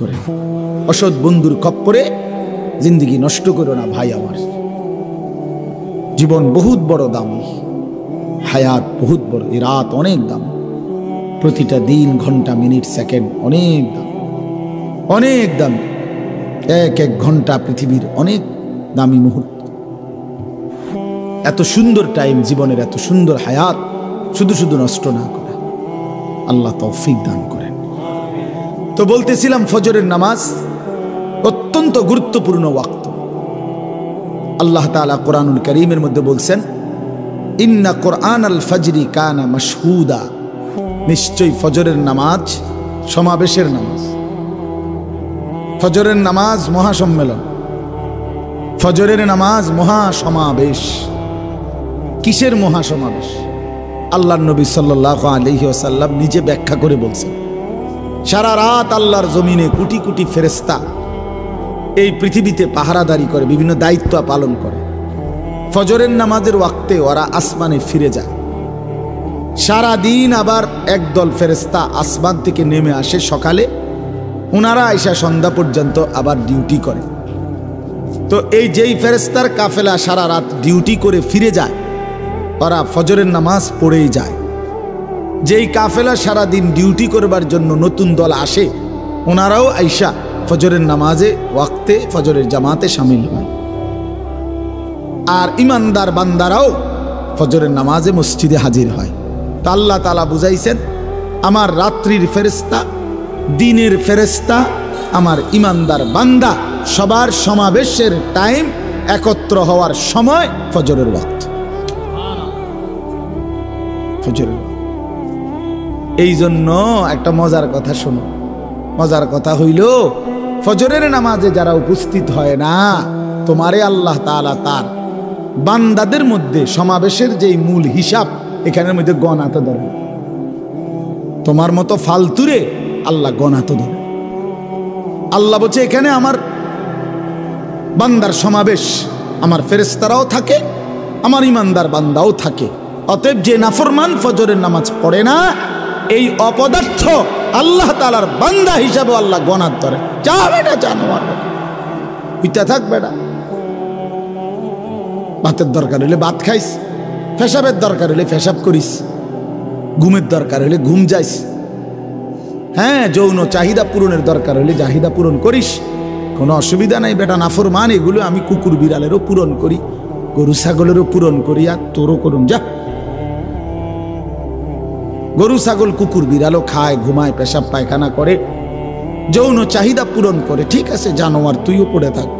করে অসৎ বন্ধুর খপ্পরে জিন্দেগি নষ্ট করো না ভাই। আমার জীবন বহুত বড় দামি, হায়াত বহুত বড়, এই রাত অনেক দাম, প্রতিটা দিন ঘন্টা মিনিট সেকেন্ড অনেক দাম, অনেক দামি। এক এক ঘন্টা পৃথিবীর অনেক দামি মুহূর্ত। এত সুন্দর টাইম, জীবনের এত সুন্দর হায়াত শুধু শুধু নষ্ট না করা, আল্লাহ তৌফিক দান করেন। তো বলতেছিলাম ফজরের নামাজ অত্যন্ত গুরুত্বপূর্ণ ওয়াক্ত। আল্লাহ তাআলা কোরআনুল কারীমের মধ্যে বলছেন, ইন্না কুরআনাল ফাজরি কানা মাশহুদা, নিশ্চয়ই ফজরের নামাজ সমাবেশের নামাজ। ফজরের নামাজ মহাসম্মেলন, ফজরের নামাজ মহাসমাবেশ। কিসের মহাসমাবেশ? আল্লাহর নবী সাল্লাল্লাহু আলাইহি ওয়াসাল্লাম নিজে ব্যাখ্যা করে বলছেন, সারা রাত আল্লাহর জমিনে কোটি কোটি ফেরেশতা এই পৃথিবীতে পাহারাদারি করে, বিভিন্ন দায়িত্ব পালন করে। ফজরের নামাজের ওয়াক্তে ওরা আসমানে ফিরে যায়। সারা দিন আবার একদল ফেরেশতা আসমান থেকে নেমে আসে সকালে, ওনারা আইসা সন্ধ্যা পর্যন্ত আবার ডিউটি করে। তো এই যেই ফেরেশতার কাফেলা সারা রাত ডিউটি করে ফিরে যায়, ওরা ফজরের নামাজ পড়েই যায়। যেই কাফেলা সারা দিন ডিউটি করবার জন্য নতুন দল আসে, ওনারাও আইসা ফজরের নামাজে ওয়াক্তে ফজরের জামাতে শামিল হয়। আর ইমানদার বান্দারাও ফজরের নামাজে মসজিদে হাজির হয়। তা আল্লাহ তাআলা বুঝাইছেন, আমার রাত্রির ফেরেশতা, দিনের ফেরেশতা, আমার ইমানদার বান্দা সবার সমাবেশের টাইম, একত্র হওয়ার সময় ফজরের ওয়াক্ত। ফজরের এই জন্য একটা মজার কথা শোনো। মজার কথা হইল, ফজরের নামাজে যারা উপস্থিত হয় না, তোমারে আল্লাহ তাআলা তার বান্দাদের মধ্যে সমাবেশের যেই মূল হিসাব, এখানের মধ্যে গণাতে ধরে। তোমার মতো ফালতুরে আল্লাহ গণাতে ধরে। আল্লাহ বলছে, এখানে আমার বান্দার সমাবেশ, আমার ফেরেশতারাও থাকে, আমার ইমানদার বান্দাও থাকে। অতএব যে নাফরমান ফজরের নামাজ পড়ে না, এই অপদার্থ আল্লাহ তাআলার বান্দা হিসাবে আল্লাহ গণাত ধরে। যা বেটা, জানোয়ার হইতে থাক বেটা। ভাতের দরকার হলে ভাত খাইস, পেশাবের দরকার হলে পেশাব করিস, ঘুমের দরকার হলে ঘুম যাইস, হ্যাঁ, যৌন চাহিদা পূরণের দরকার হলে চাহিদা পূরণ করিস, কোনো অসুবিধা নাই বেটা। নাফরমান এগুলো আমি কুকুর বিড়ালেরও পূরণ করি, গরু ছাগলেরও পূরণ করি, আর তোরও করুন যা। গরু ছাগল কুকুর বিড়ালও খায়, ঘুমায়, পেশাব পায়খানা করে, যৌন চাহিদা পূরণ করে, ঠিক আছে, জানোয়ার তুইও পড়ে থাক।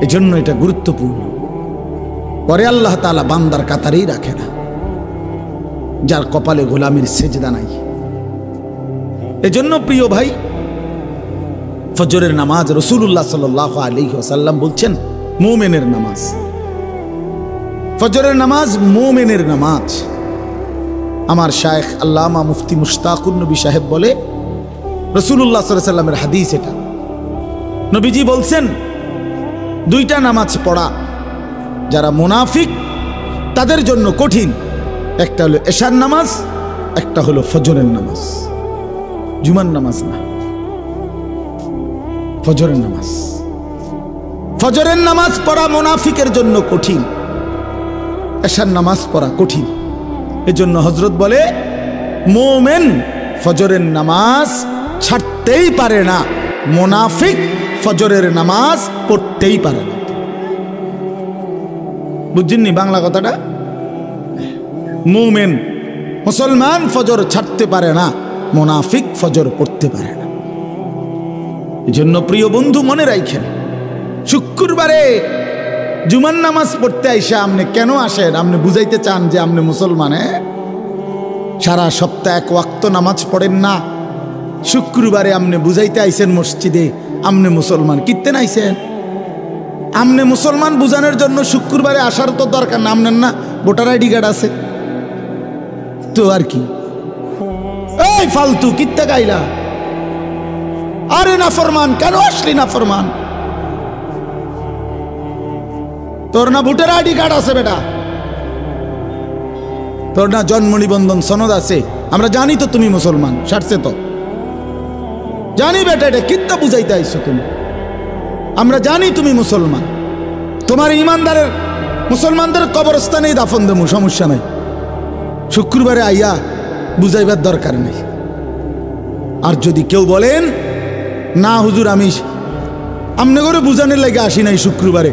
এজন্য এটা গুরুত্বপূর্ণ। পরে আল্লাহ তাআলা বান্দার কাতারেই রাখে না, যার কপালে গোলামির সেজদা নাই। এজন্য প্রিয় ভাই, ফজরের নামাজ রাসূলুল্লাহ সাল্লাল্লাহু আলাইহি ওয়াসাল্লাম বলছেন মুমিনের নামাজ। ফজরের নামাজ মুমিনের নামাজ। আমার শায়েখ আল্লামা মুফতি মুশতাকুর নবী সাহেব বলে, রাসূলুল্লাহ সাল্লাল্লাহু আলাইহি ওয়াসাল্লামের হাদিস এটা। নবীজি বলছেন, দুইটা নামাজ পড়া যারা মুনাফিক তাদের জন্য কঠিন। একটা হলো এশার নামাজ, একটা হলো ফজরের নামাজ। জুমার নামাজ না, ফজরের নামাজ। ফজরের নামাজ পড়া মুনাফিকের জন্য কঠিন, এশার নামাজ পড়া কঠিন। এজন্য হযরত বলে, মুমিন ফজরের নামাজ ছাড়তেই পারে না, মুনাফিক ফজরের নামাজ পড়তেই পারে না। বুঝছেননি বাংলা কথাটা? মুমিন মুসলমান ফজর ছাড়তে পারে না, মুনাফিক ফজর পড়তে পারে না। এজন্য প্রিয় বন্ধু মনে রাখেন, শুক্রবারে জুমার নামাজ পড়তে আইসা আপনি কেন আসেন? আপনি বুঝাইতে চান যে আপনি মুসলমান? সারা সপ্তাহ এক ওয়াক্ত নামাজ পড়েন না, শুক্রবারে আপনি বুঝাইতে আইসেন মসজিদে আপনি মুসলমান। কিত্তেন আইসেন? আপনি মুসলমান বুঝানোর জন্য শুক্রবারে আসার তো দরকার না। আপনার না ভোটার আইডি কার্ড আছে তো, আর কি? এই ফালতু কিত্তে গাইলা? আরে নাফরমান, কেন আসলি নাফরমান? তোর না ভোটার আইডি কার্ড আছে বেটা? তোর না জন্ম নিবন্ধন সনদ আছে, আমরা জানি তো তুমি মুসলমান, সারছে তো জানি বেটা, এটা কিত্তা বুঝাইতে আইছো তুমি, আমরা জানি তুমি মুসলমান, তোমার ইমানদারের মুসলমানদের কবরস্থানেই দাফন দেবো, সমস্যা নাই, শুক্রবারে আইয়া বুঝাইবার দরকার নেই। আর যদি কেউ বলেন না হুজুর আমি আমনে করে বুঝানোর লাগে আসি নাই, শুক্রবারে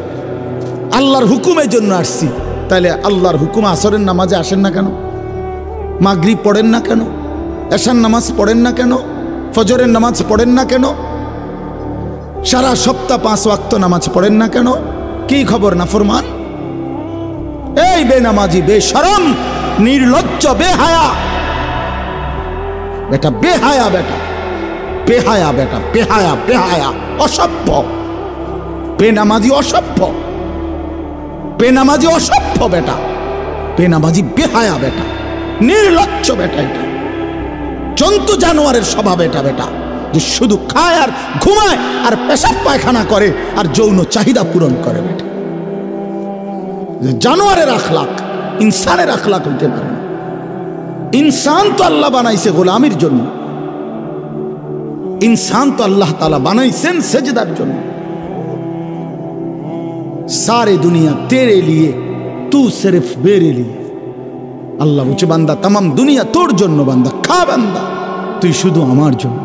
আল্লাহর হুকুমের জন্য আসছি, তাহলে আল্লাহর হুকুম আসরের নামাজে আসেন না কেন? মাগরিব পড়েন না কেন? এশার নামাজ পড়েন না কেন? ফজরের নামাজ পড়েন না কেন? সারা সপ্তাহ 5 ওয়াক্ত নামাজ পড়েন না কেন? কি খবর নাফরমান? এই বেনামাজি, বেশরম, নির্লজ্জ, বেহায়া বেটা, বেহায়া বেটা, বেহায়া বেটা, বেহায়া, বেহায়া, অসভ্য, বেনামাজি, অসভ্য, বেনামাজি, অসভ্য বেটা, বেনামাজি, বেহায়া বেটা, নির্লজ্জ বেটা, এটা জন্তু জানোয়ারের স্বভাব এটা বেটা, যে শুধু খায় আর ঘুমায় আর পেশাব পায়খানা করে আর যৌন চাহিদা পূরণ করে বেটা, যে জানোয়ারের আখলাক, ইনসানের আখলাক হইতে পারে না। ইনসান তো আল্লাহ বানাইছে গোলামির জন্য, ইনসান তো আল্লাহ তাআলা বানাইছেন সেজদার জন্য। सारे दुनिया तेरे लिए, तू सिर्फ मेरे लिए। আল্লাহ বলছে বান্দা तमाम দুনিয়া তোর জন্য, বান্দা খা, বান্দা তুই শুধু আমার জন্য,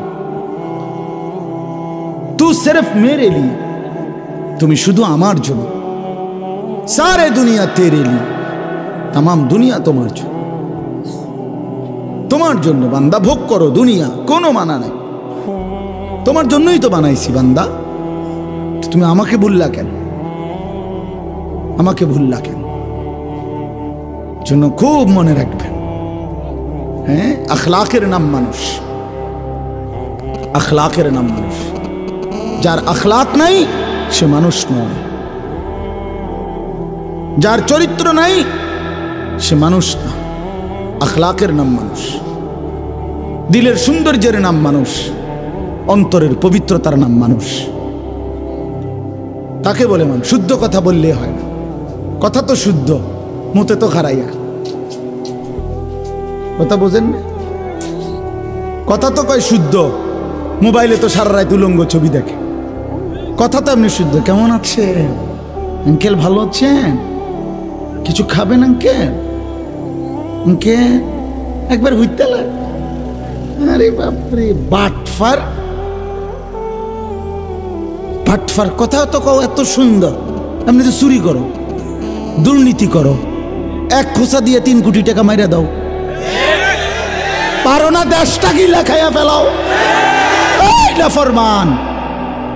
तू सिर्फ मेरे लिए, তুমি শুধু আমার জন্য। सारे दुनिया तेरे लिए, तमाम দুনিয়া তোমার জন্য, তোমার জন্য বান্দা ভোগ করো দুনিয়া, কোনো মানা নাই, তোমার জন্যই তো বানাইছি বান্দা, তুমি আমাকে ভুললা কেন? আমাকে ভুললা কেন? জন্য খুব মনে রাখবেন, হ্যাঁ, আখলাকের নাম মানুষ, আখলাকের নাম মানুষ, যার আখলাক নাই সে মানুষ নয়, যার চরিত্র নাই সে মানুষ না। আখলাকের নাম মানুষ, দিলের সৌন্দর্যের নাম মানুষ, অন্তরের পবিত্রতার নাম মানুষ, তাকে বলে মানুষ। শুদ্ধ কথা বললে হয় না, কথা তো শুদ্ধ, মুতে তো খারাইয়া, কথা বোঝেন না? কথা তো কয় শুদ্ধ, মোবাইলে তো সারা রাত উলঙ্গ ছবি দেখে, কথা তো এমনি শুদ্ধ। কেমন আছেন আঙ্কেল, ভালো আছেন? কিছু খাবেন আঙ্কেল? আঙ্কেল একবার হইতে লাগে। আরে বাপরে, বাটফার, বাটফার কথা তো কও এত সুন্দর, এমনি তো চুরি করো, দুর্নীতি করো, 1 খোসা দিয়ে 3 কোটি টাকা মাইরা দাও, পারো না 10টা গিলা খাইয়া ফেলাও। এইটা ফরমান,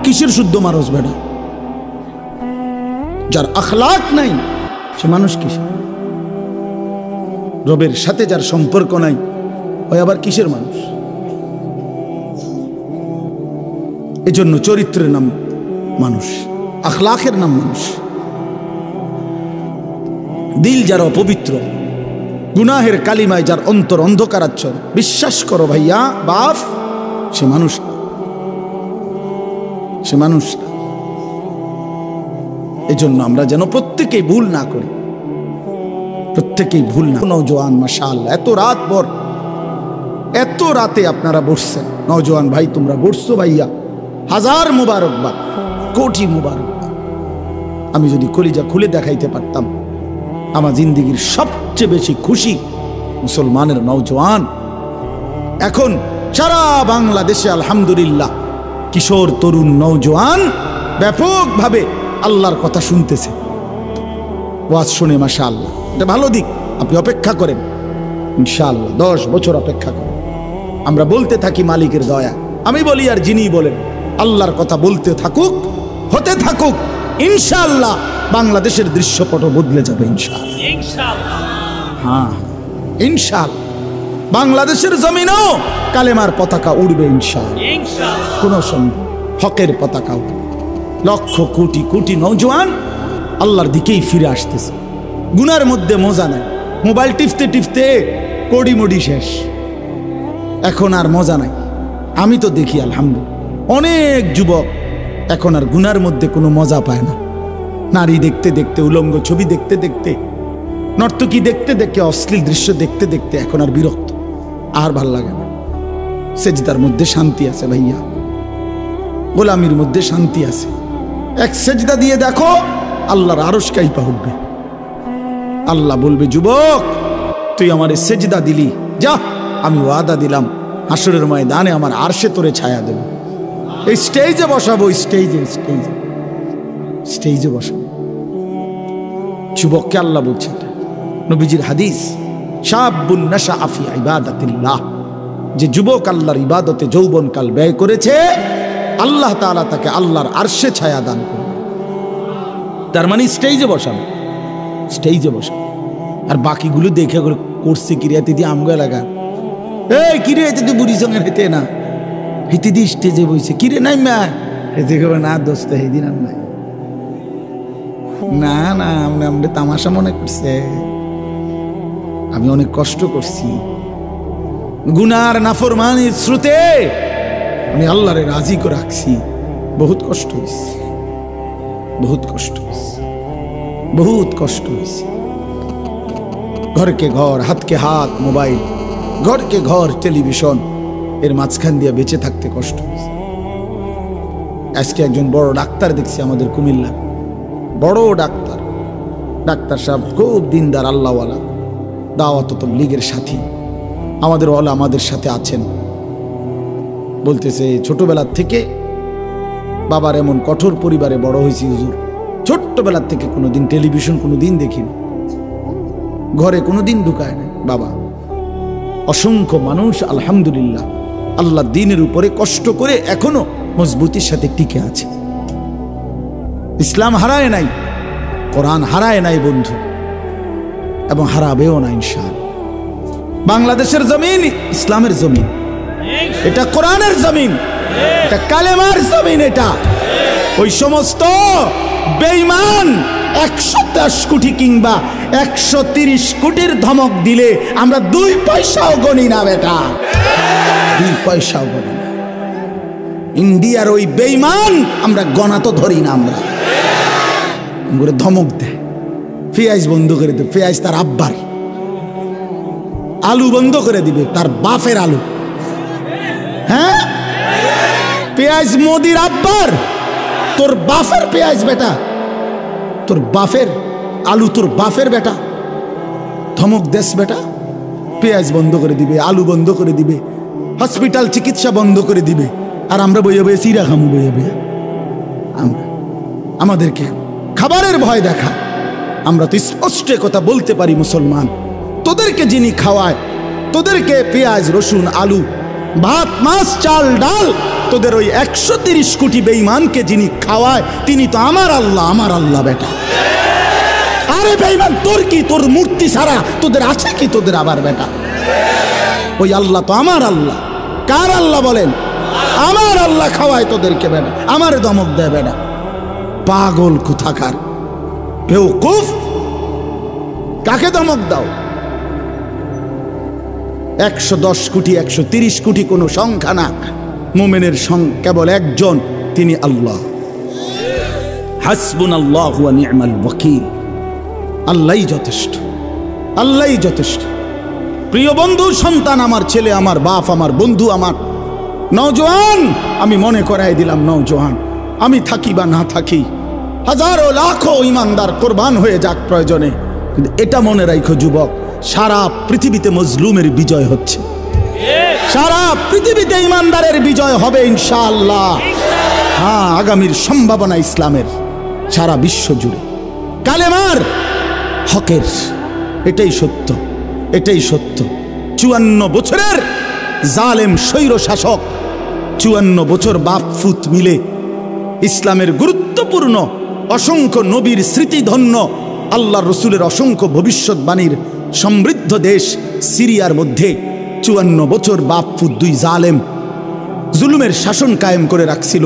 কিসের শুদ্ধ মানুষ বেটা? যার আখলাক নাই সে মানুষ কিসের? রবের সাথে যার সম্পর্ক নাই ওই আবার কিসের মানুষ? এজন্য চরিত্রের নাম মানুষ, আখলাকের নাম মানুষ। দিল যার অপবিত্র, গুনাহের কালিমায় যার অন্তর অন্ধকারাচ্ছন্ন, বিশ্বাস করো ভাইয়া বাপ, সে মানুষ না, সে মানুষ না। এজন্য আমরা যেন প্রত্যেকেই ভুল না করি, প্রত্যেকেই ভুল না। নওজোয়ান মাশাআল্লাহ, এত রাত ভর, এত রাতে আপনারা বসছেন, নওজোয়ান ভাই তোমরা বসছো ভাইয়া, হাজার মুবারকবাদ, কোটি মুবারকবাদ। আমি যদি কলিজা খুলে দেখাইতে পারতাম, আমার জিন্দেগির সবচেয়ে বেশি খুশি মুসলমানের নওজোয়ান। এখন সারা বাংলাদেশে আলহামদুলিল্লাহ কিশোর তরুণ নওজোয়ান ব্যাপকভাবে আল্লাহর কথা শুনতেছে, ওয়াজ শুনে মাশাআল্লাহ, এটা ভালো দিক। আপনি অপেক্ষা করেন ইনশাআল্লাহ, 10 বছর অপেক্ষা করেন। আমরা বলতে থাকি মালিকের দয়া, আমি বলি আর যিনি বলেন, আল্লাহর কথা বলতে থাকুক, হতে থাকুক, ইনশাআল্লাহ বাংলাদেশের দৃশ্যপট বদলে যাবে ইনশাআল্লাহ। হ্যাঁ ইনশাআল্লাহ, বাংলাদেশের জমিনেও কালেমার পতাকা উড়বে ইনশাআল্লাহ, কোনো সন্দেহ, হকের পতাকা উঠবে। লক্ষ কোটি কোটি নওজোয়ান আল্লাহর দিকেই ফিরে আসতেছে, গুনার মধ্যে মজা নাই, মোবাইল টিপতে টিপতে কোড়ি মুড়ি শেষ, এখন আর মজা নাই। আমি তো দেখি আলহামদুলিল্লাহ অনেক যুবক এখন আর গুনার মধ্যে কোনো মজা পায় না, নারী দেখতে দেখতে, উলঙ্গ ছবি দেখতে দেখতে নর্তকী দেখতে দেখতে, অশ্লীল দৃশ্য দেখতে দেখতে এখন আর বিরক্ত, আর ভাল লাগে না। সেজদার মধ্যে শান্তি আছে ভাইয়া, গোলামির মধ্যে শান্তি আছে। এক সেজদা দিয়ে দেখো, আল্লাহর আরশ কাইপা উঠবে। আল্লাহ বলবে, যুবক তুই আমার সেজদা দিলি, যা আমি ওয়াদা দিলাম হাসরের ময়দানে আমার আরশে তোরে ছায়া দেব। এই স্টেজে বসাবো, স্টেজে স্টেজে স্টেজে বসাবো। যুবককে আল্লাহ বলছে, নবীজির হাদিস, শাবুন নাশআ ফি ইবাদাতিল্লাহ, যে যুবক আল্লাহর ইবাদতে যৌবনকাল ব্যয় করেছে, আল্লাহ তাআলা তাকে আল্লাহর আরশে ছায়া দান করবে। তার মানে স্টেজে বসানো, স্টেজে বসানো। আর বাকিগুলো দেখে করছে কিরিয়া দিদি আমগো এলাকা, এই কিরিয়া দিদি বুড়ি সঙ্গে হেঁটে না, হেঁটে দি স্টেজে বইছে, কিরে নাই মা হেঁটে করবে না দোস্ত, হেদিন আর নাই, না না আমরা তামাশা মনে করছে, আমি অনেক কষ্ট করছি, গুনার নাফরমানির স্রোতে আমি আল্লাহরে রাজি করে রাখছি, বহুত কষ্ট হয়েছে, বহুত কষ্ট হয়েছে, বহুত কষ্ট হয়েছে। ঘরকে ঘর, হাতকে হাত মোবাইল, ঘরকে ঘর টেলিভিশন, এর মাঝখান দিয়ে বেঁচে থাকতে কষ্ট হয়েছে। আজকে একজন বড় ডাক্তার দেখছি আমাদের কুমিল্লা, বড় ডাক্তার, ডাক্তার সাহেব খুব দিনদার, আল্লাহওয়ালা, দাওয়াত তাবলীগের সাথী, আমাদের ওয়ালা আমাদের সাথে আছেন। বলতেছে ছোটবেলার থেকে বাবার এমন কঠোর পরিবারে বড় হয়েছি হুজুর, ছোট্টবেলার থেকে কোনোদিন টেলিভিশন কোনোদিন দেখিনি, ঘরে কোনোদিন ঢুকায় না বাবা। অসংখ্য মানুষ আলহামদুলিল্লাহ আল্লাহ দ্বীনের উপরে কষ্ট করে এখনো মজবুতির সাথে টিকে আছে। ইসলাম হারায় নাই, কোরআন হারায় নাই বন্ধু, এবং হারাবেও না ইনশাআল্লাহ। বাংলাদেশের জমিন ইসলামের জমিন, এটা কোরআনের জমিন, এটা কালেমার জমিন। এটা ওই সমস্ত বেঈমান 110 কোটি কিংবা 130 কোটির ধমক দিলে আমরা 2 পয়সাও গণি না বেটা, 2 পয়সাও গণি না। ইন্ডিয়ার ওই বেঈমান আমরা গণা তো ধরি না, আমরা ধমক দেয়, পেঁয়াজ বন্ধ করে দেবে, পেঁয়াজ তার আব্বার, আলু বন্ধ করে দিবে তার বাপের আলু, হ্যাঁ পেঁয়াজ মোদির আব্বার, তোর বাপের পেঁয়াজ বেটা, তোর বাপের আলু তোর বাপের বেটা, ধমক দেশ বেটা, পেঁয়াজ বন্ধ করে দিবে, আলু বন্ধ করে দিবে, হসপিটাল চিকিৎসা বন্ধ করে দিবে, আর আমরা বইয়ে বইয়ে চিরা খামু, বইয়ে বইয়ে আমরা আমাদেরকে খাবারের ভয় দেখা। আমরা তো স্পষ্ট কথা বলতে পারি, মুসলমান তোদেরকে যিনি খাওয়ায়, তোদেরকে পেঁয়াজ রসুন আলু ভাত মাছ চাল ডাল, তোদের ওই 130 কোটি বেঈমানকে যিনি খাওয়ায় তিনি তো আমার আল্লাহ, আমার আল্লাহ বেটা। আরে বেঈমান তোর কি, তোর মূর্তি ছাড়া তোদের আছে কি তোদের আবার বেটা? ওই আল্লাহ তো আমার আল্লাহ। কার আল্লাহ বলেন? আমার আল্লাহ খাওয়ায় তোদেরকে বেটা, আমার দমক দেয় বেটা। পাগল কোথাকার, বেওকুফ, কাকে দমক দাও? 110 কোটি 130 কোটি কোনো সংখ্যা না, মুমিনের কেবল একজন, তিনি আল্লাহ। হাসবুনাল্লাহু ওয়া নি'মাল ওয়াকিল, আল্লাহই যথেষ্ট, আল্লাহই যথেষ্ট। প্রিয় বন্ধু, সন্তান, আমার ছেলে, আমার বাপ, আমার বন্ধু, আমার নওজোয়ান, আমি মনে করাই দিলাম নওজোয়ান, আমি থাকি বা না থাকি, হাজারো লাখো ইমানদার কোরবান হয়ে যাক প্রয়োজনে, কিন্তু এটা মনে রাখো যুবক, সারা পৃথিবীতে মজলুমের বিজয় হচ্ছে, সারা পৃথিবীতে ইমানদারের বিজয় হবে ইনশাআল্লাহ। হ্যাঁ, আগামীর সম্ভাবনা ইসলামের সারা বিশ্ব জুড়ে, কালেমার হকের, এটাই সত্য, এটাই সত্য। 54 বছরের জালেম স্বৈর শাসক, 54 বছর বাপ ফুত মিলে ইসলামের গুরুত্বপূর্ণ অসংখ্য নবীর স্মৃতিধন্য আল্লাহ রসুলের অসংখ্য ভবিষ্যৎবাণীর সমৃদ্ধ দেশ সিরিয়ার মধ্যে 54 বছর বাপ ফুত 2 জালেম জুলুমের শাসন কায়েম করে রাখছিল।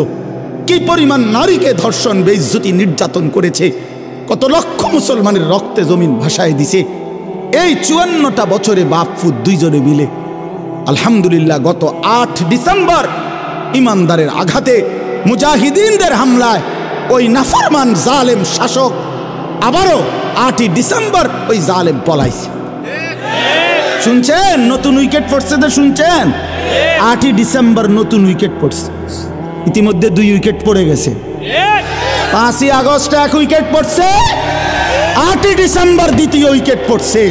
কি পরিমাণ নারীকে ধর্ষণ, বেইজ্জতি, নির্যাতন করেছে, কত লক্ষ মুসলমানের রক্তে জমিন ভাসায় দিছে। এই 54টা বছরে বাপ ফুত 2 জনে মিলে আলহামদুলিল্লাহ গত 8 ডিসেম্বর ইমানদারের আঘাতে, মুজাহিদিনদের হামলায় ওই নাফরমান জালেম শাসক আবারও 8ই ডিসেম্বর ওই জালেম পলাইছে। শুনছেন নতুন উইকেট পড়ছে তো, শুনছেন 8ই ডিসেম্বর নতুন উইকেট পড়ছে। ইতিমধ্যে 2 উইকেট পড়ে গেছে। 5ই আগস্ট 1 উইকেট পড়ছে, 8ই ডিসেম্বর 2য় উইকেট পড়ছে।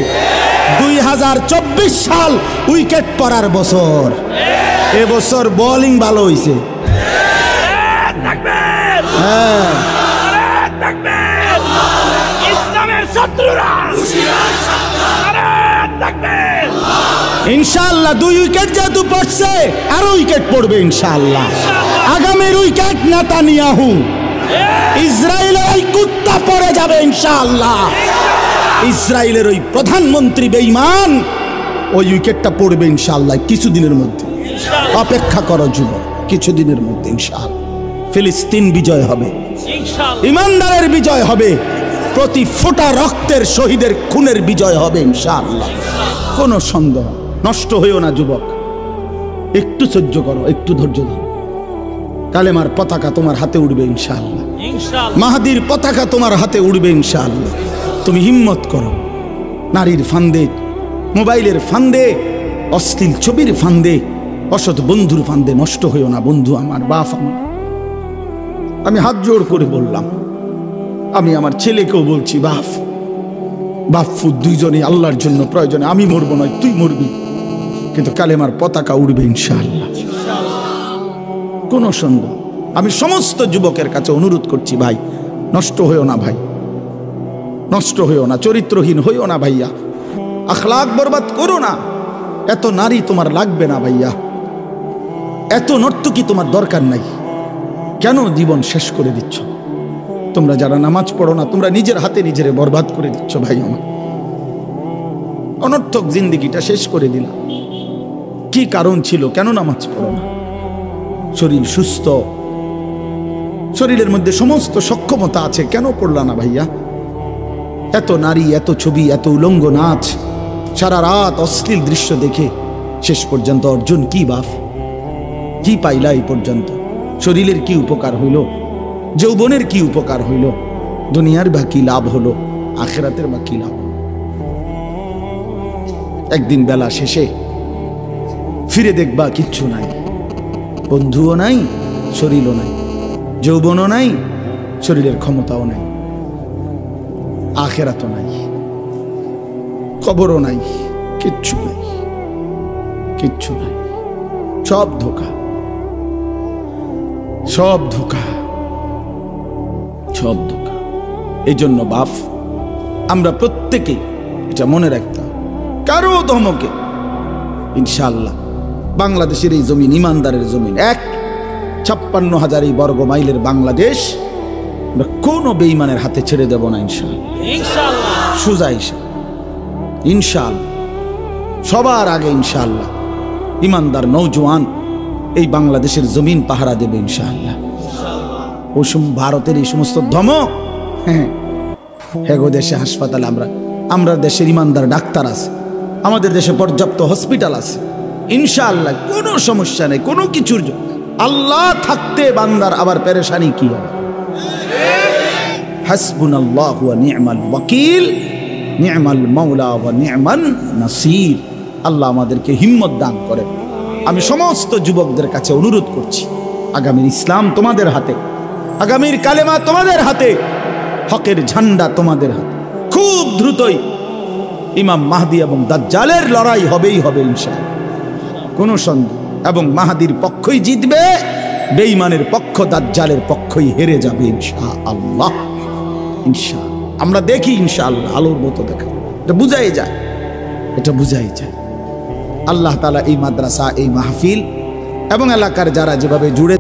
2024 সাল উইকেট পড়ার বছর। এবছর বোলিং ভালো হয়েছে। হ্যাঁ, ইনশাআল্লাহ 2 উইকেট যেহেতু পড়ছে, আরো উইকেট পড়বে ইনশাআল্লাহ। আগামীর উইকেট নেতানিয়াহু, ইসরায়েলের ওই কুত্তা পড়ে যাবে ইনশাআল্লাহ। ইসরায়েলের ওই প্রধানমন্ত্রী বেঈমান, ওই উইকেটটা পড়বে ইনশাআল্লাহ কিছুদিনের মধ্যে। অপেক্ষা করো যুবক, কিছুদিনের মধ্যে ইনশাআল্লাহ ফিলিস্তিন বিজয় হবে, ইমানদারের বিজয় হবে, প্রতি ফোঁটা রক্তের শহীদের খুনের বিজয় হবে ইনশাআল্লাহ। কোনো সন্দেহ। নষ্ট হইও না যুবক, একটু সহ্য করো, একটু ধৈর্য ধরো। কালেমার পতাকা তোমার হাতে উঠবে ইনশাআল্লাহ। মাহাদির পতাকা তোমার হাতে উঠবে ইনশাআল্লাহ। তুমি হিম্মত করো। নারীর ফান্দে, মোবাইলের ফান্দে, অশ্লীল ছবির ফান্দে, অসৎ বন্ধুর ফান্দে নষ্ট হইও না বন্ধু আমার, বাপ আমার। আমি হাত জোড় করে বললাম, আমি আমার ছেলেকেও বলছি, বাপু দুইজনে আল্লাহর জন্য প্রয়োজনে, আমি মরবো নয় তুই মরবি, কিন্তু কালেমার পতাকা উঠবে ইনশাআল্লাহ। কোনো সন্দেহ। আমি সমস্ত যুবকের কাছে অনুরোধ করছি, ভাই নষ্ট হইও না, ভাই নষ্ট হইও না, চরিত্রহীন হইও না ভাইয়া, আখলাক বরবাদ করো না। এত নারী তোমার লাগবে না ভাইয়া, এত নর্তকী তোমার দরকার নাই। কেন জীবন শেষ করে দিচ্ছ? তোমরা যারা নামাজ পড়ো না, তোমরা নিজের হাতে নিজেরে বরবাদ করে দিচ্ছ ভাই আমার। অনর্থক জিন্দেগিটা শেষ করে দিলাম। কি কারণ ছিল? কেন নামাজ পড়ো না? শরীর সুস্থ, শরীরের মধ্যে সমস্ত সক্ষমতা আছে, কেন পড়লা না ভাইয়া? এত নারী, এত ছবি, এত উলঙ্গ নাচ, সারা রাত অশ্লীল দৃশ্য দেখে শেষ পর্যন্ত অর্জন কি বাপ? কি পাইলা এই পর্যন্ত? শরীরের কি উপকার হইল? যৌবনের কি উপকার হইল? দুনিয়ার বা কি লাভ হলো? আখিরাতের বা কি লাভ? একদিন বেলা শেষে ফিরে দেখবা কিচ্ছু নাই, বন্ধুও নাই, শরীরও নাই, যৌবনও নাই, শরীরের ক্ষমতাও নাই, আখিরাতও নাই, কবরও নাই, কিচ্ছু নাই, কিচ্ছু নাই। সব ধোঁকা, সব ধোঁকা, সব ধোঁকা। এই জন্য বাপ, আমরা প্রত্যেকে এটা মনে রাখতাম, কারো ধমকে ইনশাআল্লাহ বাংলাদেশের এই জমিন ইমানদারের জমিন, 1,56,000 বর্গ মাইলের বাংলাদেশ আমরা কোনো বেঈমানের হাতে ছেড়ে দেব না ইনশাআল্লাহ। সোজা ইনশাআল্লাহ, সবার আগে ইনশাআল্লাহ ইমানদার নওজোয়ান এই বাংলাদেশের জমিন পাহারা দেবে ইনশাআল্লাহ। ওই ভারতের এই সমস্ত ধমক, হ্যাঁ গো, দেশে হাসপাতাল, আমরা দেশের ইমানদার ডাক্তার আছে, আমাদের দেশে পর্যাপ্ত হসপিটাল আছে ইনশাআল্লাহ, কোনো সমস্যা নেই কোনো কিছুর। আল্লাহ থাকতে বান্দার আবার পেরেশানি কি হবে? হাসবুনাল্লাহু ওয়া নি'মাল ওয়াকিল, নি'মাল মাওলা ওয়া নি'মান নাসির। আল্লাহ আমাদেরকে হিম্মত দান করেন। আমি সমস্ত যুবকদের কাছে অনুরোধ করছি, আগামীর ইসলাম তোমাদের হাতে, আগামীর কালেমা তোমাদের হাতে, হকের ঝান্ডা তোমাদের হাতে। খুব দ্রুতই ইমাম মাহদি এবং দাজ্জালের লড়াই হবেই হবে ইনশাআল্লাহ, কোনো সন্দেহ। এবং মাহদির পক্ষই জিতবে, বেঈমানের পক্ষ দাজ্জালের পক্ষই হেরে যাবে ইনশাআল্লাহ। ইনশাআল্লাহ আমরা দেখি ইনশাআল্লাহ, আলোর মতো দেখা, এটা বুঝাই যায়, এটা বুঝাই যায়। আল্লাহ তাআলা এই মাদ্রাসা, এই মাহফিল এবং এলাকার যারা যেভাবে জুড়ে